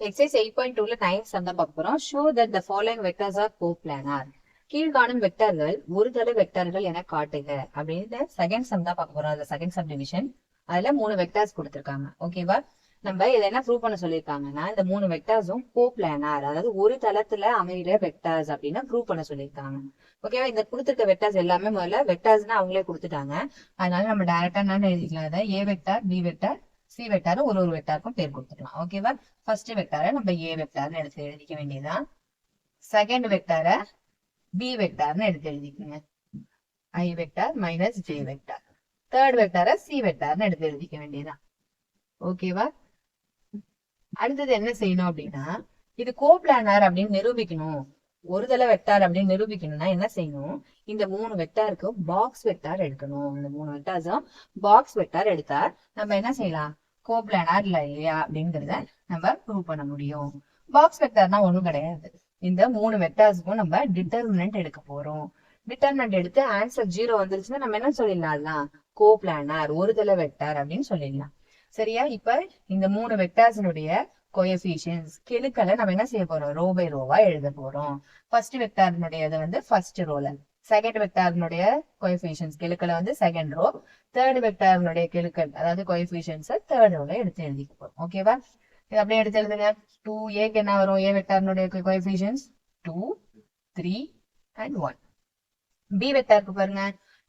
Exercise 8.2ல 9th some தான் பார்க்க போறோம். Show that the following vectors R கோப்ளானார். கீழ்காணும் வெக்டர்கள் ஒரு தள வெக்டர்கள் என காட்டுக அப்படின்னு செகண்ட் சம் தான் பார்க்க போறோம். அதுல செகண்ட் சப் டிவிஷன். அதுல 3 வெக்டர்ஸ் கொடுத்திருக்காங்க. ஓகேவா? நம்ம இதை என்ன ப்ரூவ் பண்ண சொல்லியிருக்காங்கன்னா, இந்த 3 வெக்டர்ஸும் கோப்ளானார், அதாவது ஒரு தளத்துல அமைகிற வெக்டர்ஸ் அப்படின்னு ப்ரூவ் பண்ண சொல்லியிருக்காங்க. ஓகேவா? இந்த கொடுத்துருக்க வெக்டர்ஸ் எல்லாமே முதல்ல வெக்டர்ஸ்னா அவங்களே கொடுத்துட்டாங்க. அதனால நம்ம டைரக்டா என்ன எழுதிக்கலாம், A vector, B vector, C vector ஒரு வெக்டாருக்கும் பேர் கொடுத்துக்கலாம். ஓகேவா? ஃபர்ஸ்ட் வெக்டாரை நம்ம ஏ வெக்டார்னு எடுத்து எழுதிக்க வேண்டியதுதான். செகண்ட் வெக்டாரை பி வெக்டார்னு எடுத்து எழுதிக்கோங்க, I vector minus J vector. Third வெக்டாரை சி வெக்டார்னு எடுத்து எழுதிக்க வேண்டியதுதான். ஓகேவா? அடுத்தது என்ன செய்யணும் அப்படின்னா, இது கோப்ளானார் அப்படின்னு நிரூபிக்கணும், ஒரு தள வெக்டார் அப்படின்னு நிரூபிக்கணும்னா என்ன செய்யணும், இந்த 3 வெக்டாருக்கு பாக்ஸ் வெக்டார் எடுக்கணும். இந்த 3 வெக்டார்ஸும் பாக்ஸ் வெக்டார் எடுத்தா நம்ம என்ன செய்யலாம், கோப்ளானார் இல்லையா அப்படிங்கறத நம்ம ப்ரூவ் பண்ண முடியும். பாக்ஸ் வெக்டார்னா ஒண்ணும் கிடையாது, இந்த 3 வெக்டார்ஸ்க்கும் நம்ம டிட்டர்மினன்ட் எடுக்க போறோம். டிட்டர்மினன்ட் எடுத்து ஆன்சர் 0 வந்துருச்சுன்னா நம்ம என்ன சொல்லிடலாம், கோப்ளானார் ஒரு தள வெக்டார் அப்படின்னு சொல்லிடலாம். சரியா? இப்ப இந்த 3 வெக்டார்ஸினுடைய கோஎஃபிஷியன்ட்ஸ் கெழுக்களை நம்ம என்ன செய்ய போறோம், ரோ பை ரோவா எழுத போறோம். ஃபர்ஸ்ட் வெக்டார்னுடையது வந்து ஃபர்ஸ்ட் ரோல, செகண்ட் வெக்டார்னுடைய கோஎஃபிஷியன்ட்ஸ் கெழுக்களை வந்து செகண்ட் ரோ, தேர்ட் வெக்டார்னுடைய கெழுக்கள் அதாவது கோஎஃபிஷியன்ட்ஸ் தேர்ட் ரோல எடுத்து எழுதிக்க போறோம். ஓகேவா? இது அப்படியே எடுத்து எழுதுங்க. 2a என்ன வரும், ஏ வெக்டார்னுடைய கோஎஃபிஷியன்ட்ஸ் 2, 3 and 1. பி வெக்டாருக்கு பாருங்க,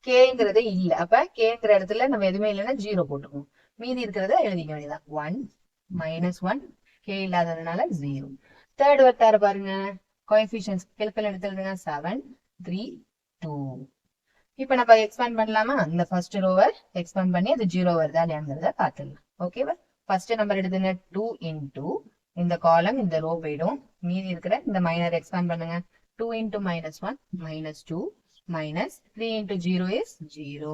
கேங்கிறது இல்ல, அப்ப கேங்கிற இடத்துல நம்ம எதுவுமே இல்லைன்னா 0 போட்டுக்குவோம். மீதி இருக்கிறத எழுதிக்க வேண்டியதான். 1 மைனஸ் 1, கே இல்லாததுனால 0. தேர்ட் வெக்டார் பாருங்க, கோஎஃபிஷியன்ட்ஸ் கெழுக்கள் எடுத்து எழுதுங்க, 7, 3, 2. இப்ப நம்ம எக்ஸ்பேண்ட் பண்ணலாமா, இந்த ஃபர்ஸ்ட் ரோவை எக்ஸ்பேண்ட் பண்ணி அது 0 வருதா இல்லையாங்கிறத பார்த்துடலாம். ஓகேவா? ஃபர்ஸ்ட் நம்பர் எடுத்துங்க, 2 இன்டூ இந்த காலம் இந்த ரோ போயிடும், மீதி இருக்கிற இந்த மைனர் எக்ஸ்பேண்ட் பண்ணுங்க. 2 into minus 1 minus 2 minus 3 into 0 is 0.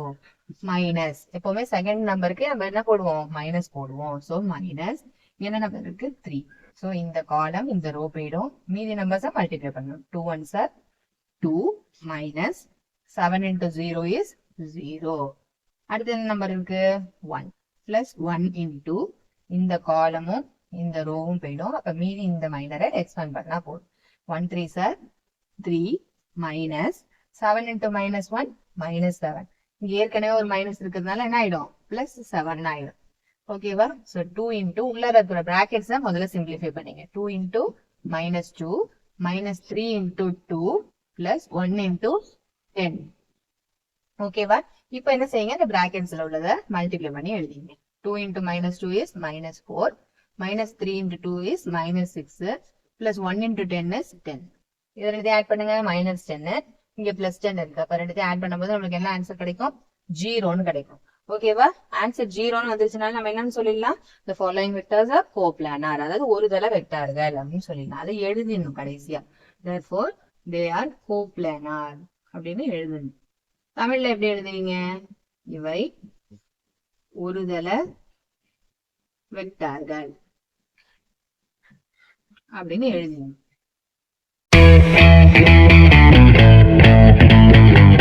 Minus எப்பவுமே செகண்ட் நம்பருக்கு நம்ம என்ன போடுவோம், மைனஸ் போடுவோம். ஸோ மைனஸ் என்ன நம்பர் இருக்கு, 3. ஸோ இந்த காலம் இந்த ரோ போயிடும், மீதி நம்பர்ஸை மல்டிப்ளை பண்ணணும். 2 1s are 2 minus 7 into 0 is 0. அடுத்து என்ன நம்பர் இருக்கு, 1 பிளஸ் 1 இன்டூ இந்த காலமும் இந்த ரோவும் போயிடும், அப்ப மீதி இந்த மைனரை எக்ஸ்பேண்ட் பண்ணா போதும். 1 3s are 3 minus 7 into minus 1 minus 7. இங்க ஏற்கனவே ஒரு மைனஸ் இருக்கிறதுனால என்ன ஆயிடும், பிளஸ் 7 ஆயிடும். ஓகேவா? ஸோ 2 இன்டூ உள்ள இருக்கிற பிராக்கெட்ஸ் தான் முதல்ல சிம்பிளிஃபை பண்ணீங்க. 2 into minus 2 minus 3 into 2 plus 1 into 10. ஓகேவா? இப்போ என்ன செய்யுங்க, இந்த பிராக்கெட்ஸ்ல உள்ளதை மல்டிப்ளை பண்ணி எழுதிங்க. 2 into minus 2 is minus 4, minus 3 into 2 is minus 6, plus 1 into 10 is 10. இதை ரெண்டுத்தையும் ஆட் பண்ணுங்க, மைனஸ் 10, இங்க பிளஸ் 10 இருக்கு, அப்ப ரெண்டுத்தையும் ஆட் பண்ணும்போது நம்மளுக்கு என்ன ஆன்சர் கிடைக்கும், 0ன்னு கிடைக்கும். ஓகேவா? ஆன்சர் 0ன்னு வந்துருச்சுனால நம்ம என்னன்னு சொல்லிடலாம், the following vectors are coplanar, அதாவது ஒரு தள வெக்டார்கள் அப்படின்னு சொல்லிடலாம். அதை எழுதிடணும் கடைசியா, therefore they are coplanar அப்படின்னு எழுதணும். தமிழ்ல எப்படி எழுதுவீங்க, இவை ஒரு தள வெக்டார்கள் அப்படின்னு எழுதிடணும்.